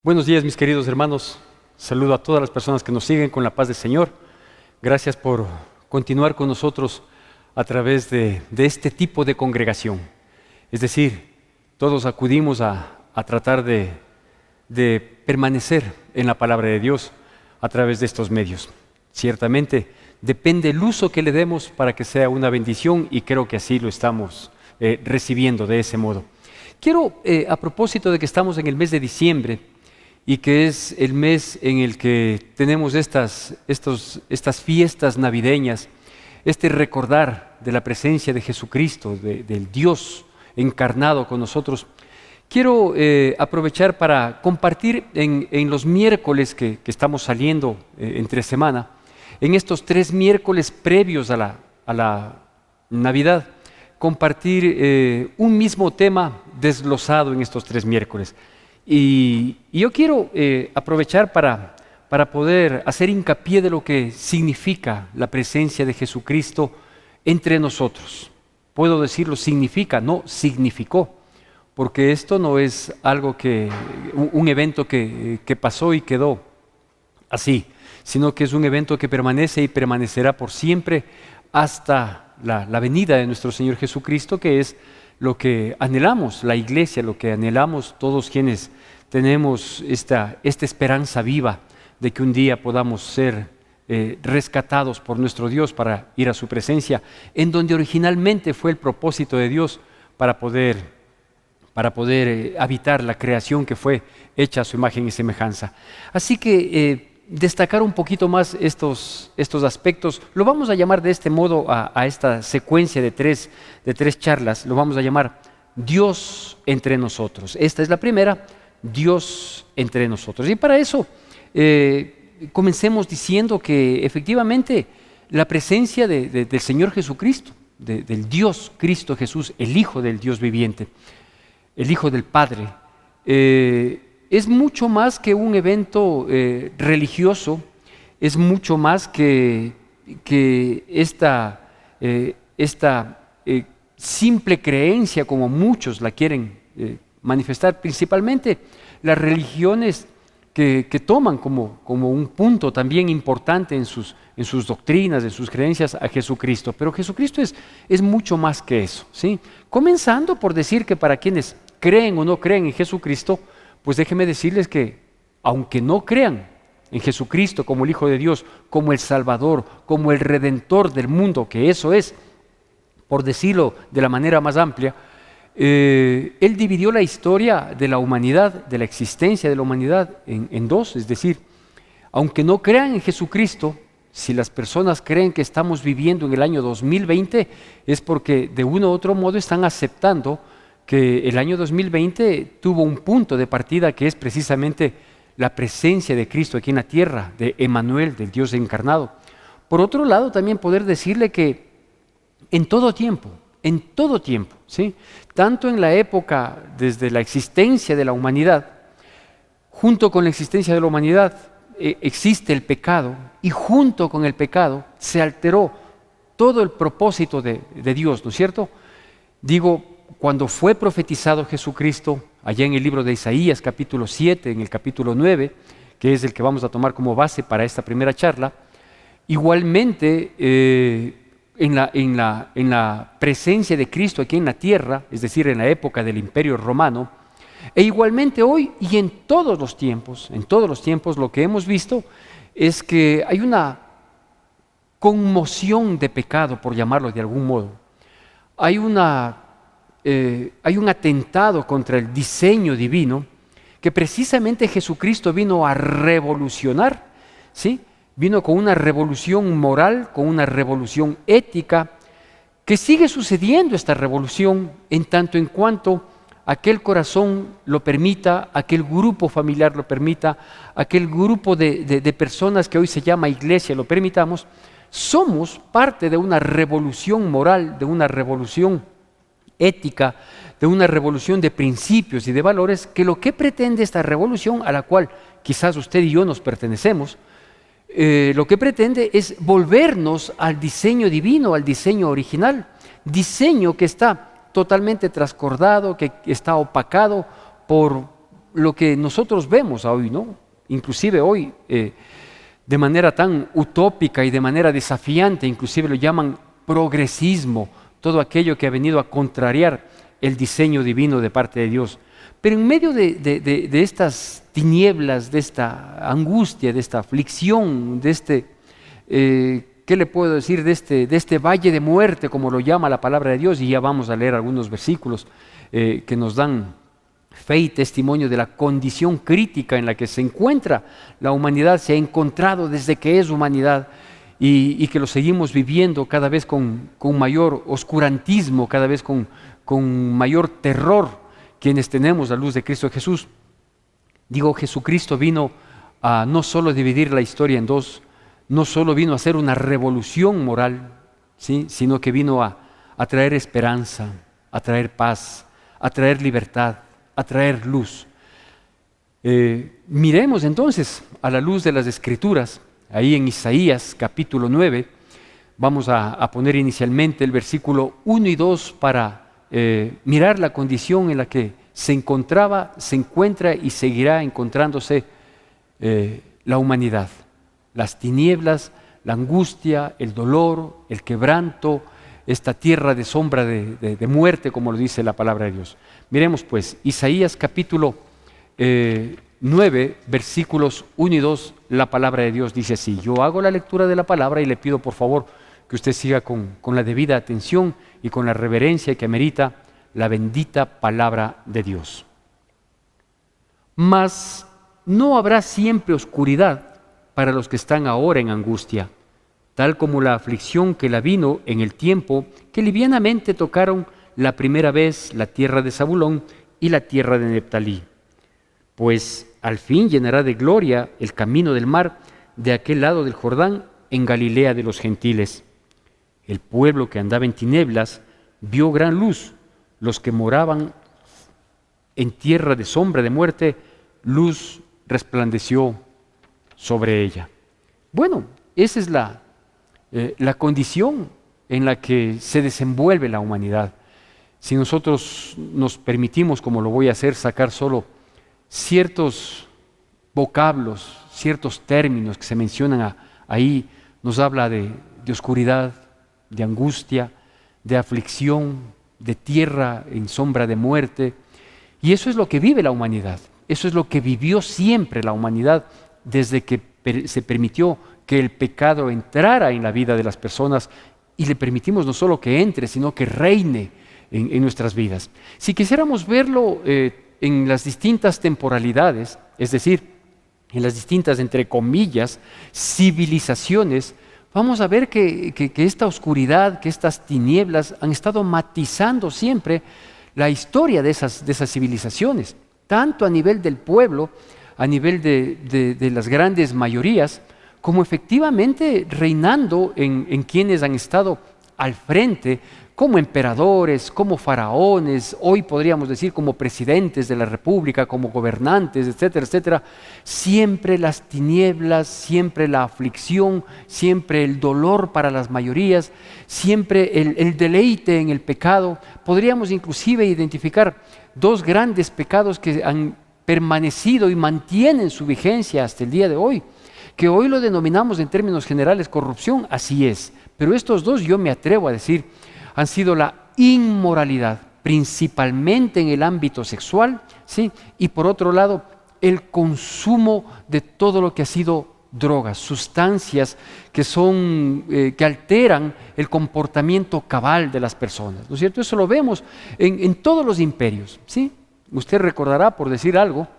Buenos días, mis queridos hermanos. Saludo a todas las personas que nos siguen con la paz del Señor. Gracias por continuar con nosotros a través de este tipo de congregación. Es decir, todos acudimos a tratar de permanecer en la palabra de Dios a través de estos medios. Ciertamente, depende el uso que le demos para que sea una bendición y creo que así lo estamos recibiendo de ese modo. Quiero, a propósito de que estamos en el mes de diciembre, y que es el mes en el que tenemos estas fiestas navideñas, este recordar de la presencia de Jesucristo, del Dios encarnado con nosotros. Quiero aprovechar para compartir en los miércoles que estamos saliendo entre semana, en estos 3 miércoles previos a la Navidad, compartir un mismo tema desglosado en estos 3 miércoles. Y yo quiero aprovechar para poder hacer hincapié de lo que significa la presencia de Jesucristo entre nosotros. Puedo decirlo significa, no significó, porque esto no es algo un evento que pasó y quedó así, sino que es un evento que permanece y permanecerá por siempre hasta la venida de nuestro Señor Jesucristo, que es lo que anhelamos, la iglesia, lo que anhelamos todos quienes tenemos esta esperanza viva de que un día podamos ser rescatados por nuestro Dios para ir a su presencia, en donde originalmente fue el propósito de Dios para poder habitar la creación que fue hecha a su imagen y semejanza. Así que destacar un poquito más estos aspectos, lo vamos a llamar de este modo a esta secuencia de tres charlas, lo vamos a llamar Dios entre nosotros. Esta es la primera, Dios entre nosotros. Y para eso comencemos diciendo que efectivamente la presencia del Señor Jesucristo, del Dios Cristo Jesús, el Hijo del Dios viviente, el Hijo del Padre, es mucho más que un evento religioso, es mucho más que esta simple creencia como muchos la quieren manifestar, principalmente las religiones que toman como un punto también importante en sus doctrinas, en sus creencias a Jesucristo. Pero Jesucristo es mucho más que eso, ¿sí? Comenzando por decir que para quienes creen o no creen en Jesucristo, pues déjenme decirles que aunque no crean en Jesucristo como el Hijo de Dios, como el Salvador, como el Redentor del mundo, que eso es, por decirlo de la manera más amplia, Él dividió la historia de la humanidad, de la existencia de la humanidad en dos, es decir, aunque no crean en Jesucristo, si las personas creen que estamos viviendo en el año 2020, es porque de uno u otro modo están aceptando que el año 2020 tuvo un punto de partida que es precisamente la presencia de Cristo aquí en la tierra, de Emmanuel, del Dios encarnado. Por otro lado, también poder decirle que en todo tiempo, ¿sí? Tanto en la época desde la existencia de la humanidad, junto con la existencia de la humanidad existe el pecado y junto con el pecado se alteró todo el propósito de Dios, ¿no es cierto? Digo, cuando fue profetizado Jesucristo, allá en el libro de Isaías, capítulo 7, en el capítulo 9, que es el que vamos a tomar como base para esta primera charla, igualmente en la presencia de Cristo aquí en la tierra, es decir, en la época del Imperio Romano, e igualmente hoy y en todos los tiempos lo que hemos visto es que hay una conmoción de pecado, por llamarlo de algún modo. Hay un atentado contra el diseño divino que precisamente Jesucristo vino a revolucionar, ¿sí? Vino con una revolución moral, con una revolución ética, que sigue sucediendo esta revolución en tanto en cuanto aquel corazón lo permita, aquel grupo familiar lo permita, aquel grupo de personas que hoy se llama iglesia lo permitamos. Somos parte de una revolución moral, de una revolución ética, de una revolución de principios y de valores, que lo que pretende esta revolución, a la cual quizás usted y yo nos pertenecemos, lo que pretende es volvernos al diseño divino, al diseño original, diseño que está totalmente trascordado, que está opacado por lo que nosotros vemos hoy, ¿no? Inclusive hoy, de manera tan utópica y de manera desafiante, inclusive lo llaman progresismo, todo aquello que ha venido a contrariar el diseño divino de parte de Dios. Pero en medio de estas tinieblas, de esta angustia, de esta aflicción, de este, ¿qué le puedo decir? De este valle de muerte, como lo llama la palabra de Dios, y ya vamos a leer algunos versículos que nos dan fe y testimonio de la condición crítica en la que se encuentra la humanidad, se ha encontrado desde que es humanidad, y que lo seguimos viviendo cada vez con mayor oscurantismo, cada vez con mayor terror, quienes tenemos la luz de Cristo Jesús. Digo, Jesucristo vino a no solo dividir la historia en dos, no solo vino a hacer una revolución moral, ¿sí?, sino que vino a traer esperanza, a traer paz, a traer libertad, a traer luz. Miremos entonces a la luz de las Escrituras, ahí en Isaías capítulo 9, vamos a poner inicialmente el versículo 1 y 2 para mirar la condición en la que se encontraba, se encuentra y seguirá encontrándose la humanidad. Las tinieblas, la angustia, el dolor, el quebranto, esta tierra de sombra de muerte, como lo dice la palabra de Dios. Miremos pues, Isaías capítulo 9, versículos 1 y 2, la palabra de Dios dice así. Yo hago la lectura de la palabra y le pido por favor que usted siga con la debida atención y con la reverencia que amerita la bendita palabra de Dios. Mas no habrá siempre oscuridad para los que están ahora en angustia, tal como la aflicción que la vino en el tiempo que livianamente tocaron la primera vez la tierra de Zabulón y la tierra de Neftalí. Pues al fin llenará de gloria el camino del mar de aquel lado del Jordán en Galilea de los gentiles. El pueblo que andaba en tinieblas vio gran luz, los que moraban en tierra de sombra de muerte, luz resplandeció sobre ella. Bueno, esa es la condición en la que se desenvuelve la humanidad. Si nosotros nos permitimos, como lo voy a hacer, sacar solo ciertos vocablos, ciertos términos que se mencionan ahí, nos habla de oscuridad, de angustia, de aflicción, de tierra en sombra de muerte. Y eso es lo que vive la humanidad. Eso es lo que vivió siempre la humanidad desde que se permitió que el pecado entrara en la vida de las personas y le permitimos no solo que entre, sino que reine en nuestras vidas. Si quisiéramos verlo en las distintas temporalidades, es decir, en las distintas, entre comillas, civilizaciones, vamos a ver que esta oscuridad, que estas tinieblas han estado matizando siempre la historia de esas civilizaciones, tanto a nivel del pueblo, a nivel de las grandes mayorías, como efectivamente reinando en quienes han estado al frente, como emperadores, como faraones, hoy podríamos decir como presidentes de la república, como gobernantes, etcétera, etcétera. Siempre las tinieblas, siempre la aflicción, siempre el dolor para las mayorías, siempre el deleite en el pecado. Podríamos inclusive identificar dos grandes pecados que han permanecido y mantienen su vigencia hasta el día de hoy, que hoy lo denominamos en términos generales corrupción, así es. Pero estos dos, yo me atrevo a decir, han sido la inmoralidad, principalmente en el ámbito sexual, ¿sí? Y por otro lado, el consumo de todo lo que ha sido drogas, sustancias que alteran el comportamiento cabal de las personas, ¿no es cierto? Eso lo vemos en todos los imperios, ¿sí? Usted recordará, por decir algo,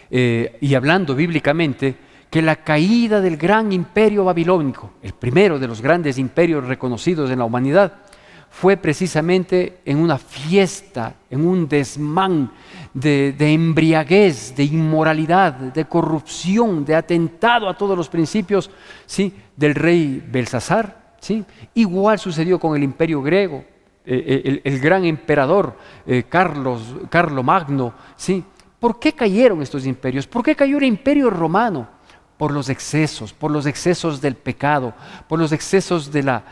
y hablando bíblicamente, que la caída del gran imperio babilónico, el primero de los grandes imperios reconocidos en la humanidad, fue precisamente en una fiesta, en un desmán de embriaguez, de inmoralidad, de corrupción, de atentado a todos los principios, ¿sí?, del rey Belsasar, ¿sí? Igual sucedió con el imperio griego, el gran emperador Carlomagno, ¿sí? ¿Por qué cayeron estos imperios? ¿Por qué cayó el imperio romano? Por los excesos del pecado, por los excesos de la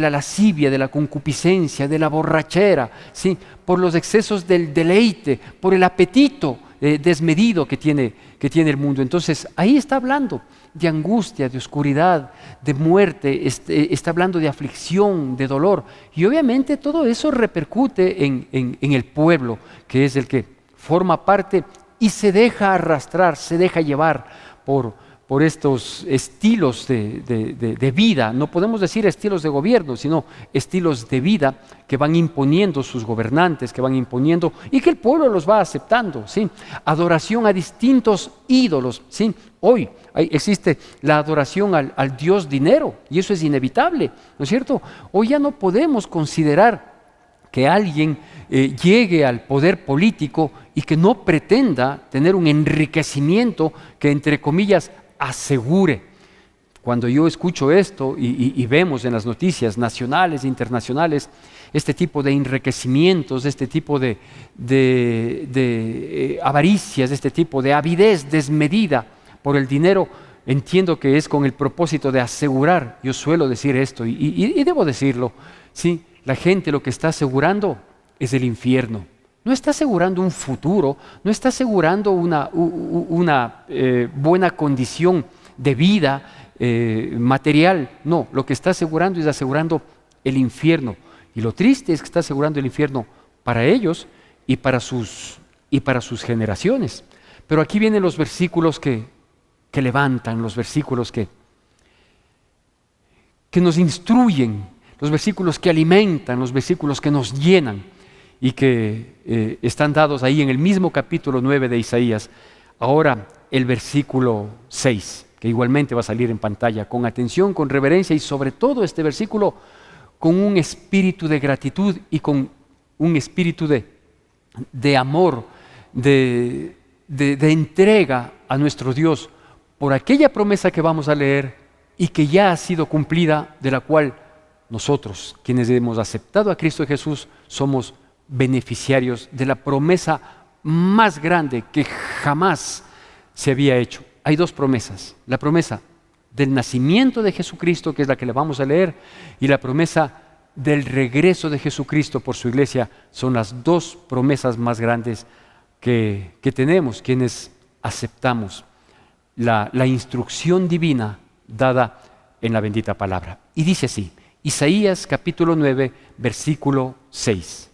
lascivia, de la concupiscencia, de la borrachera, ¿sí? Por los excesos del deleite, por el apetito desmedido que tiene el mundo. Entonces, ahí está hablando de angustia, de oscuridad, de muerte, está hablando de aflicción, de dolor. Y obviamente todo eso repercute en el pueblo, que es el que forma parte y se deja arrastrar, se deja llevar por estos estilos de vida. No podemos decir estilos de gobierno, sino estilos de vida que van imponiendo sus gobernantes, que van imponiendo y que el pueblo los va aceptando, ¿sí? Adoración a distintos ídolos, ¿sí? Hoy existe la adoración al Dios dinero y eso es inevitable, ¿no es cierto? Hoy ya no podemos considerar que alguien llegue al poder político y que no pretenda tener un enriquecimiento que, entre comillas, asegure. Cuando yo escucho esto y vemos en las noticias nacionales e internacionales este tipo de enriquecimientos, este tipo de avaricias, este tipo de avidez desmedida por el dinero, entiendo que es con el propósito de asegurar. Yo suelo decir esto y debo decirlo, ¿sí? La gente lo que está asegurando es el infierno. No está asegurando un futuro, no está asegurando una buena condición de vida material. No, lo que está asegurando es asegurando el infierno. Y lo triste es que está asegurando el infierno para ellos y para sus generaciones. Pero aquí vienen los versículos que levantan, los versículos que nos instruyen, los versículos que alimentan, los versículos que nos llenan y que están dados ahí en el mismo capítulo 9 de Isaías. Ahora el versículo 6, que igualmente va a salir en pantalla, con atención, con reverencia y sobre todo este versículo con un espíritu de gratitud y con un espíritu de amor, de entrega a nuestro Dios por aquella promesa que vamos a leer y que ya ha sido cumplida, de la cual nosotros, quienes hemos aceptado a Cristo Jesús, somos beneficiarios de la promesa más grande que jamás se había hecho. Hay dos promesas: la promesa del nacimiento de Jesucristo, que es la que le vamos a leer, y la promesa del regreso de Jesucristo por su iglesia. Son las dos promesas más grandes que tenemos quienes aceptamos la instrucción divina dada en la bendita palabra. Y dice así, Isaías capítulo 9, versículo 6.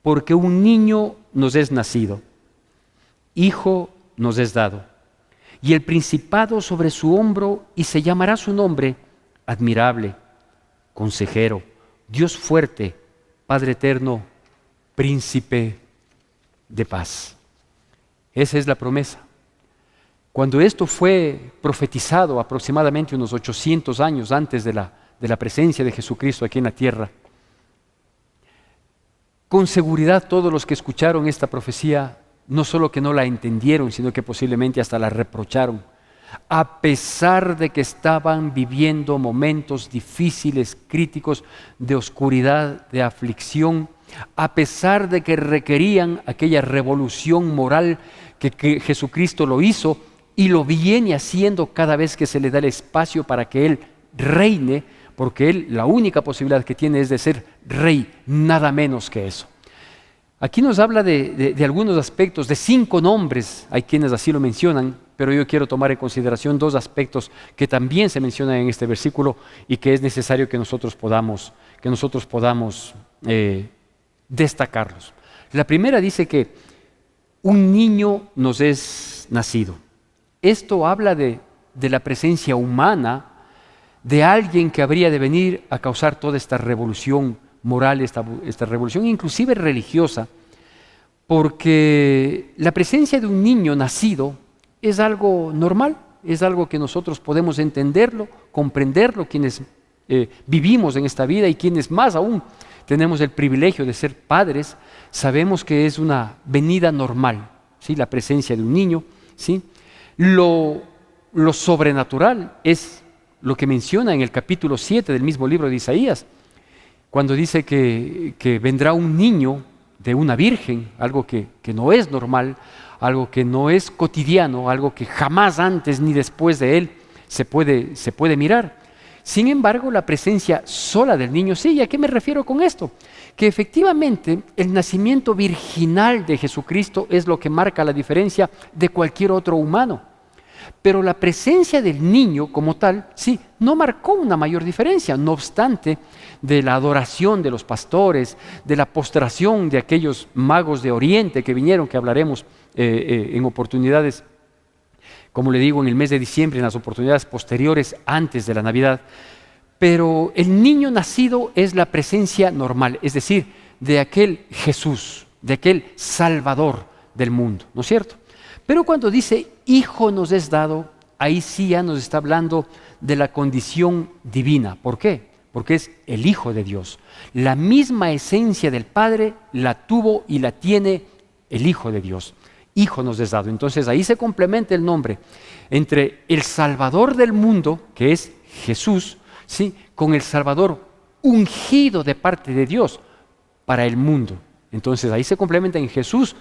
Porque un niño nos es nacido, hijo nos es dado, y el principado sobre su hombro, y se llamará su nombre admirable, consejero, Dios fuerte, Padre eterno, príncipe de paz. Esa es la promesa. Cuando esto fue profetizado aproximadamente unos 800 años antes de la presencia de Jesucristo aquí en la tierra, con seguridad todos los que escucharon esta profecía no solo que no la entendieron, sino que posiblemente hasta la reprocharon, a pesar de que estaban viviendo momentos difíciles, críticos, de oscuridad, de aflicción, a pesar de que requerían aquella revolución moral que Jesucristo lo hizo y lo viene haciendo cada vez que se le da el espacio para que Él reine, porque Él la única posibilidad que tiene es de ser rey, nada menos que eso. Aquí nos habla de algunos aspectos, de 5 nombres, hay quienes así lo mencionan, pero yo quiero tomar en consideración 2 aspectos que también se mencionan en este versículo y que es necesario que nosotros podamos destacarlos. La primera dice que un niño nos es nacido. Esto habla de la presencia humana de alguien que habría de venir a causar toda esta revolución moral, esta revolución inclusive religiosa, porque la presencia de un niño nacido es algo normal, es algo que nosotros podemos entenderlo, comprenderlo, quienes vivimos en esta vida y quienes más aún tenemos el privilegio de ser padres, sabemos que es una venida normal, ¿sí? La presencia de un niño, ¿sí? Lo sobrenatural es lo que menciona en el capítulo 7 del mismo libro de Isaías, cuando dice que vendrá un niño de una virgen, algo que no es normal, algo que no es cotidiano, algo que jamás antes ni después de él se puede mirar. Sin embargo, la presencia sola del niño sí. ¿Y a qué me refiero con esto? Que efectivamente el nacimiento virginal de Jesucristo es lo que marca la diferencia de cualquier otro humano. Pero la presencia del niño como tal, sí, no marcó una mayor diferencia. No obstante, de la adoración de los pastores, de la postración de aquellos magos de Oriente que vinieron, que hablaremos en oportunidades, como le digo, en el mes de diciembre, en las oportunidades posteriores antes de la Navidad. Pero el niño nacido es la presencia normal, es decir, de aquel Jesús, de aquel Salvador del mundo, ¿no es cierto? Pero cuando dice hijo nos es dado, ahí sí ya nos está hablando de la condición divina. ¿Por qué? Porque es el Hijo de Dios. La misma esencia del Padre la tuvo y la tiene el Hijo de Dios. Hijo nos es dado. Entonces ahí se complementa el nombre entre el Salvador del mundo, que es Jesús, ¿sí?, con el Salvador ungido de parte de Dios para el mundo. Entonces ahí se complementa en Jesús,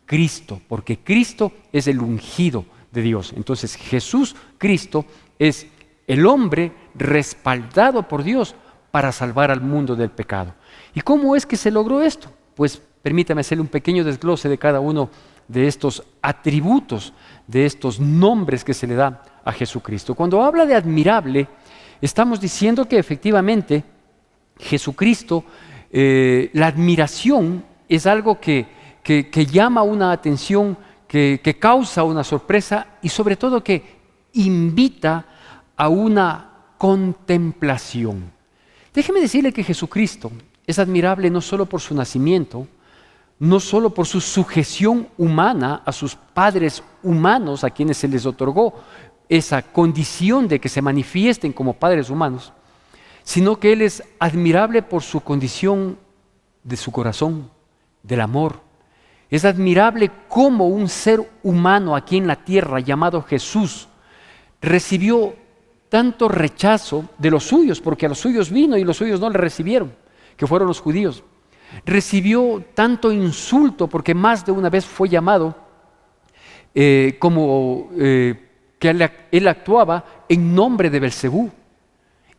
Cristo, porque Cristo es el ungido de Dios. Entonces Jesús, Cristo, es el hombre respaldado por Dios para salvar al mundo del pecado. ¿Y cómo es que se logró esto? Pues permítame hacerle un pequeño desglose de cada uno de estos atributos, de estos nombres que se le da a Jesucristo. Cuando habla de admirable, estamos diciendo que efectivamente Jesucristo, la admiración es algo que llama una atención, que causa una sorpresa y sobre todo que invita a una contemplación. Déjeme decirle que Jesucristo es admirable no solo por su nacimiento, no solo por su sujeción humana a sus padres humanos a quienes se les otorgó esa condición de que se manifiesten como padres humanos, sino que Él es admirable por su condición de su corazón, del amor. Es admirable cómo un ser humano aquí en la tierra llamado Jesús recibió tanto rechazo de los suyos, porque a los suyos vino y los suyos no le recibieron, que fueron los judíos. Recibió tanto insulto porque más de una vez fue llamado que él actuaba en nombre de Belcebú.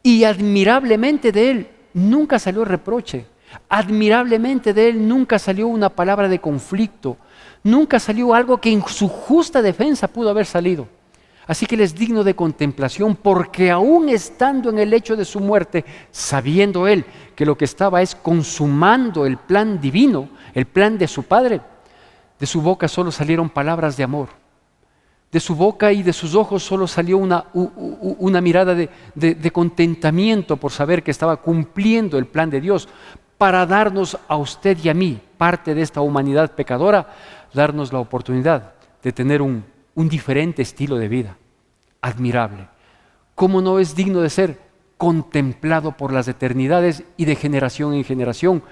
Y admirablemente de él nunca salió reproche. Admirablemente de él nunca salió una palabra de conflicto, nunca salió algo que en su justa defensa pudo haber salido. Así que él es digno de contemplación porque aún estando en el hecho de su muerte, sabiendo él que lo que estaba es consumando el plan divino, el plan de su Padre, de su boca solo salieron palabras de amor. De su boca y de sus ojos solo salió una mirada de contentamiento por saber que estaba cumpliendo el plan de Dios para darnos a usted y a mí, parte de esta humanidad pecadora, darnos la oportunidad de tener un diferente estilo de vida. Admirable. ¿Cómo no es digno de ser contemplado por las eternidades y de generación en generación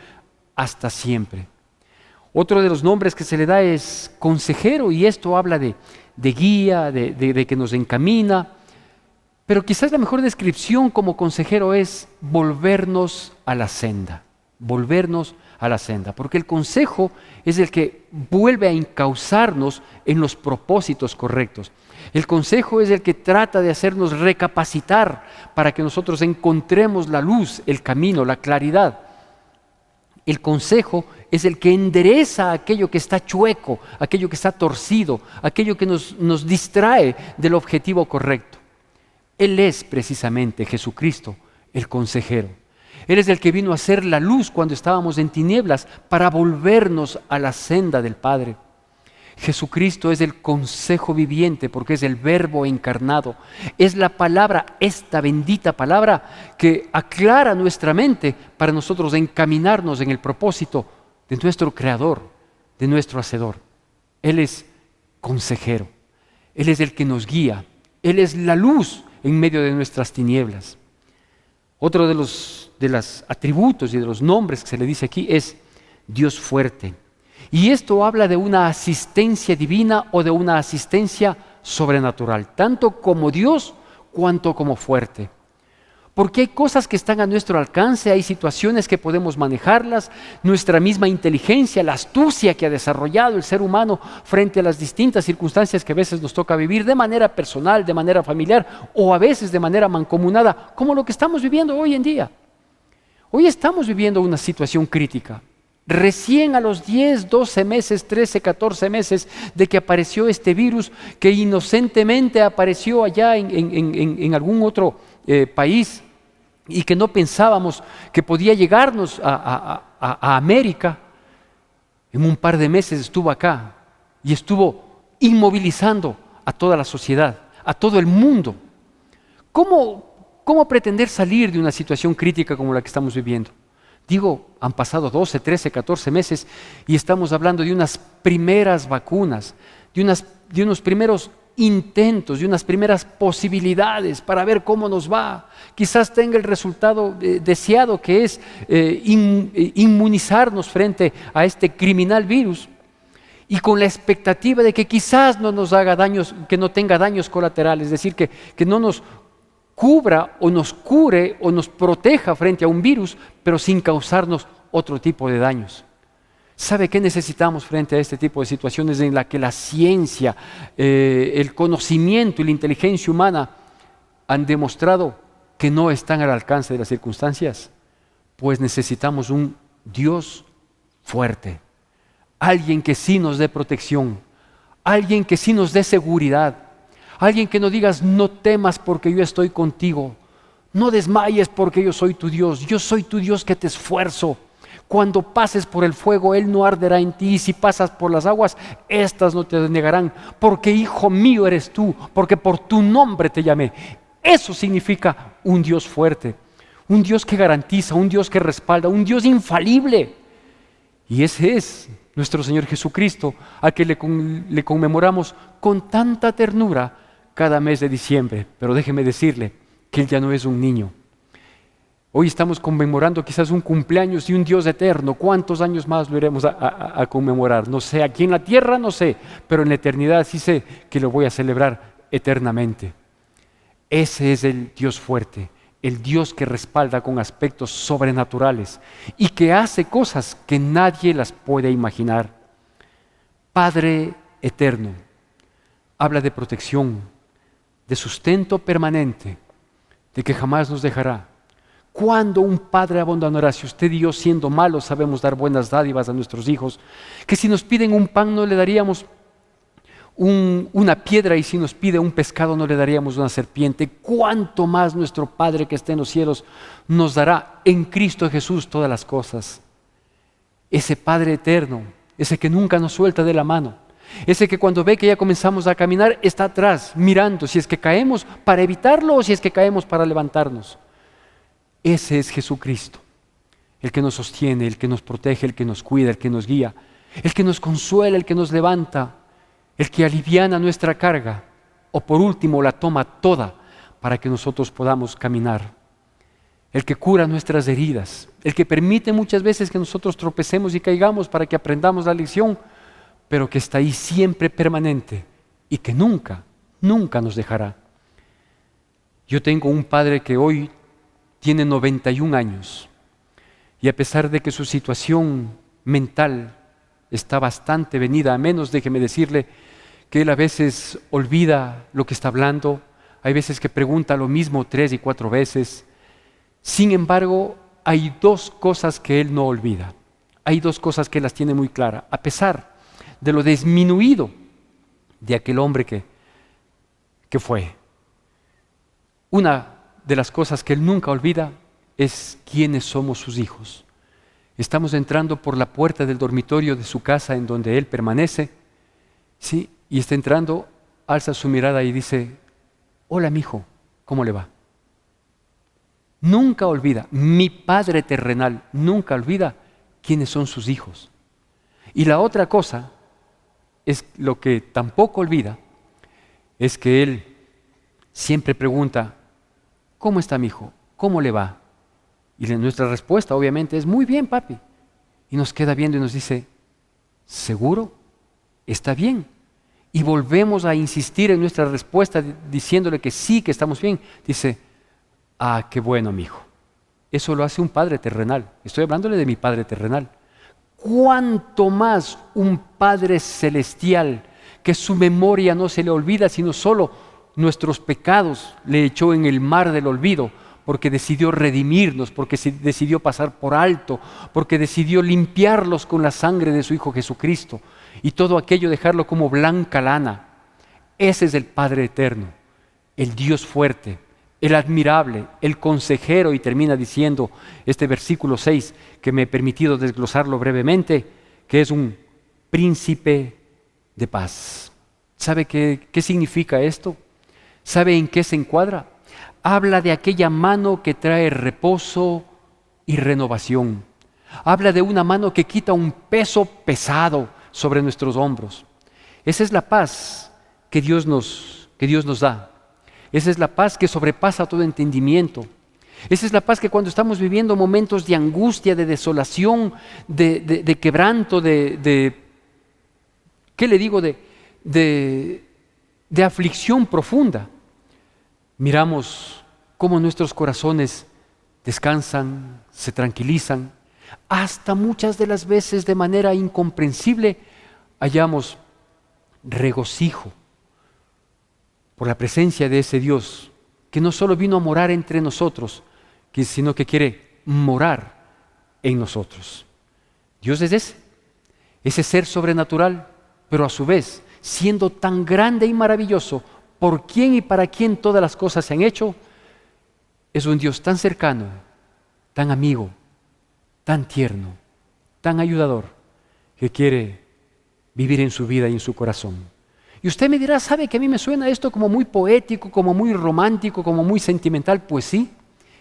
hasta siempre? Otro de los nombres que se le da es consejero, y esto habla de guía, de que nos encamina. Pero quizás la mejor descripción como consejero es volvernos a la senda. Volvernos a la senda, porque el consejo es el que vuelve a encauzarnos en los propósitos correctos. El consejo es el que trata de hacernos recapacitar para que nosotros encontremos la luz, el camino, la claridad. El consejo es el que endereza aquello que está chueco, aquello que está torcido, aquello que nos distrae del objetivo correcto. Él es precisamente Jesucristo, el consejero. Él es el que vino a ser la luz cuando estábamos en tinieblas para volvernos a la senda del Padre. Jesucristo es el consejo viviente porque es el Verbo encarnado. Es la palabra, esta bendita palabra que aclara nuestra mente para nosotros encaminarnos en el propósito de nuestro Creador, de nuestro Hacedor. Él es consejero. Él es el que nos guía. Él es la luz en medio de nuestras tinieblas. Otro de los atributos y de los nombres que se le dice aquí es Dios fuerte. Y esto habla de una asistencia divina o de una asistencia sobrenatural, tanto como Dios cuanto como fuerte. porque hay cosas que están a nuestro alcance, hay situaciones que podemos manejarlas, nuestra misma inteligencia, la astucia que ha desarrollado el ser humano frente a las distintas circunstancias que a veces nos toca vivir de manera personal, de manera familiar o a veces de manera mancomunada, como lo que estamos viviendo hoy en día. Hoy estamos viviendo una situación crítica. Recién a los 10, 12 meses, 13, 14 meses de que apareció este virus, que inocentemente apareció allá en algún otro país y que no pensábamos que podía llegarnos a América, en un par de meses estuvo acá y estuvo inmovilizando a toda la sociedad, a todo el mundo. ¿Cómo pretender salir de una situación crítica como la que estamos viviendo? Digo, han pasado 12, 13, 14 meses y estamos hablando de unas primeras vacunas, de unos primeros intentos, de unas primeras posibilidades para ver cómo nos va. Quizás tenga el resultado deseado, que es inmunizarnos frente a este criminal virus, y con la expectativa de que quizás no nos haga daños, que no tenga daños colaterales, es decir, que no nos cubra o nos cure o nos proteja frente a un virus, pero sin causarnos otro tipo de daños. ¿Sabe qué necesitamos frente a este tipo de situaciones en la que la ciencia, el conocimiento y la inteligencia humana han demostrado que no están al alcance de las circunstancias? Pues necesitamos un Dios fuerte, alguien que sí nos dé protección, alguien que sí nos dé seguridad, alguien que no digas: no temas porque yo estoy contigo, no desmayes porque yo soy tu Dios que te esfuerzo. Cuando pases por el fuego, Él no arderá en ti, y si pasas por las aguas, éstas no te negarán, porque hijo mío eres tú, porque por tu nombre te llamé. Eso significa un Dios fuerte, un Dios que garantiza, un Dios que respalda, un Dios infalible. Y ese es nuestro Señor Jesucristo, a que le conmemoramos con tanta ternura cada mes de diciembre. Pero déjeme decirle que Él ya no es un niño. Hoy estamos conmemorando quizás un cumpleaños de un Dios eterno. ¿Cuántos años más lo iremos a conmemorar? No sé, aquí en la tierra no sé, pero en la eternidad sí sé que lo voy a celebrar eternamente. Ese es el Dios fuerte, el Dios que respalda con aspectos sobrenaturales y que hace cosas que nadie las puede imaginar. Padre eterno, habla de protección, de sustento permanente, de que jamás nos dejará. ¿Cuándo un padre abandonará? Si usted y yo, siendo malos, sabemos dar buenas dádivas a nuestros hijos, que si nos piden un pan no le daríamos una piedra, y si nos pide un pescado no le daríamos una serpiente. ¿Cuánto más nuestro Padre que está en los cielos nos dará en Cristo Jesús todas las cosas? Ese Padre eterno, ese que nunca nos suelta de la mano, ese que cuando ve que ya comenzamos a caminar está atrás mirando si es que caemos para evitarlo o si es que caemos para levantarnos. Ese es Jesucristo, el que nos sostiene, el que nos protege, el que nos cuida, el que nos guía, el que nos consuela, el que nos levanta, el que aliviana nuestra carga, o por último la toma toda para que nosotros podamos caminar. El que cura nuestras heridas, el que permite muchas veces que nosotros tropecemos y caigamos para que aprendamos la lección, pero que está ahí siempre permanente y que nunca, nunca nos dejará. Yo tengo un padre que hoy tiene 91 años y a pesar de que su situación mental está bastante venida a menos, déjeme decirle que él a veces olvida lo que está hablando, hay veces que pregunta lo mismo 3 y 4 veces. Sin embargo, hay dos cosas que él no olvida, hay dos cosas que él las tiene muy claras, a pesar de lo disminuido de aquel hombre que fue. Una de las cosas que él nunca olvida es quiénes somos sus hijos. Estamos entrando por la puerta del dormitorio de su casa en donde él permanece, ¿sí? Y está entrando, alza su mirada y dice: hola, mijo, ¿cómo le va? Nunca olvida, mi Padre terrenal nunca olvida quiénes son sus hijos. Y la otra cosa es lo que tampoco olvida, es que él siempre pregunta: ¿cómo está mi hijo? ¿Cómo le va? Y nuestra respuesta obviamente es: muy bien, papi. Y nos queda viendo y nos dice: ¿seguro? ¿Está bien? Y volvemos a insistir en nuestra respuesta diciéndole que sí, que estamos bien. Dice: Ah, qué bueno, mi hijo. Eso lo hace un padre terrenal. Estoy hablándole de mi Padre terrenal. ¿Cuánto más un Padre celestial que su memoria no se le olvida, sino solo nuestros pecados le echó en el mar del olvido, porque decidió redimirnos, porque decidió pasar por alto, porque decidió limpiarlos con la sangre de su Hijo Jesucristo y todo aquello dejarlo como blanca lana? Ese es el Padre eterno, el Dios fuerte, el admirable, el consejero, y termina diciendo este versículo 6, que me he permitido desglosarlo brevemente, que es un príncipe de paz. ¿Sabe qué significa esto? ¿Sabe en qué se encuadra? Habla de aquella mano que trae reposo y renovación. Habla de una mano que quita un peso pesado sobre nuestros hombros. Esa es la paz que Dios nos da. Esa es la paz que sobrepasa todo entendimiento. Esa es la paz que cuando estamos viviendo momentos de angustia, de desolación, de quebranto, ¿qué le digo? De aflicción profunda, miramos cómo nuestros corazones descansan, se tranquilizan. Hasta muchas de las veces de manera incomprensible hallamos regocijo por la presencia de ese Dios que no solo vino a morar entre nosotros, sino que quiere morar en nosotros. Dios es ese ser sobrenatural, pero a su vez, siendo tan grande y maravilloso, por quién y para quién todas las cosas se han hecho, es un Dios tan cercano, tan amigo, tan tierno, tan ayudador, que quiere vivir en su vida y en su corazón. Y usted me dirá, ¿sabe que a mí me suena esto como muy poético, como muy romántico, como muy sentimental? Pues sí,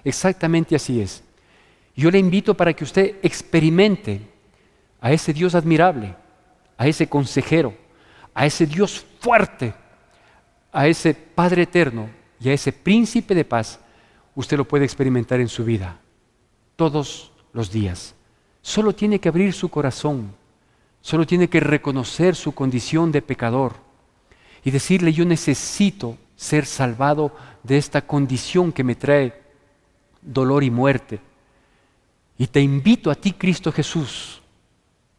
exactamente así es. Yo le invito para que usted experimente a ese Dios admirable, a ese consejero, a ese Dios fuerte, a ese Padre eterno y a ese príncipe de paz. Usted lo puede experimentar en su vida todos los días. Solo tiene que abrir su corazón, solo tiene que reconocer su condición de pecador y decirle: yo necesito ser salvado de esta condición que me trae dolor y muerte. Y te invito a ti, Cristo Jesús,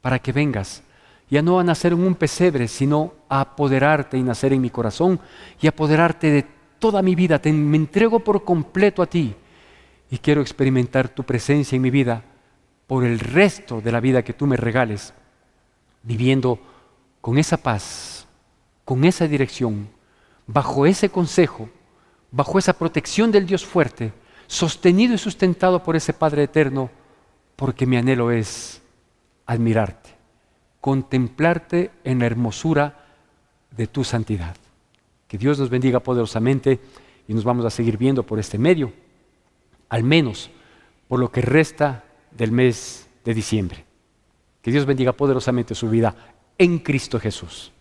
para que vengas, ya no a nacer en un pesebre, sino a apoderarte y nacer en mi corazón y apoderarte de toda mi vida. Me entrego por completo a ti y quiero experimentar tu presencia en mi vida por el resto de la vida que tú me regales, viviendo con esa paz, con esa dirección, bajo ese consejo, bajo esa protección del Dios fuerte, sostenido y sustentado por ese Padre eterno, porque mi anhelo es admirarte, contemplarte en la hermosura de tu santidad. Que Dios nos bendiga poderosamente y nos vamos a seguir viendo por este medio, al menos por lo que resta del mes de diciembre. Que Dios bendiga poderosamente su vida en Cristo Jesús.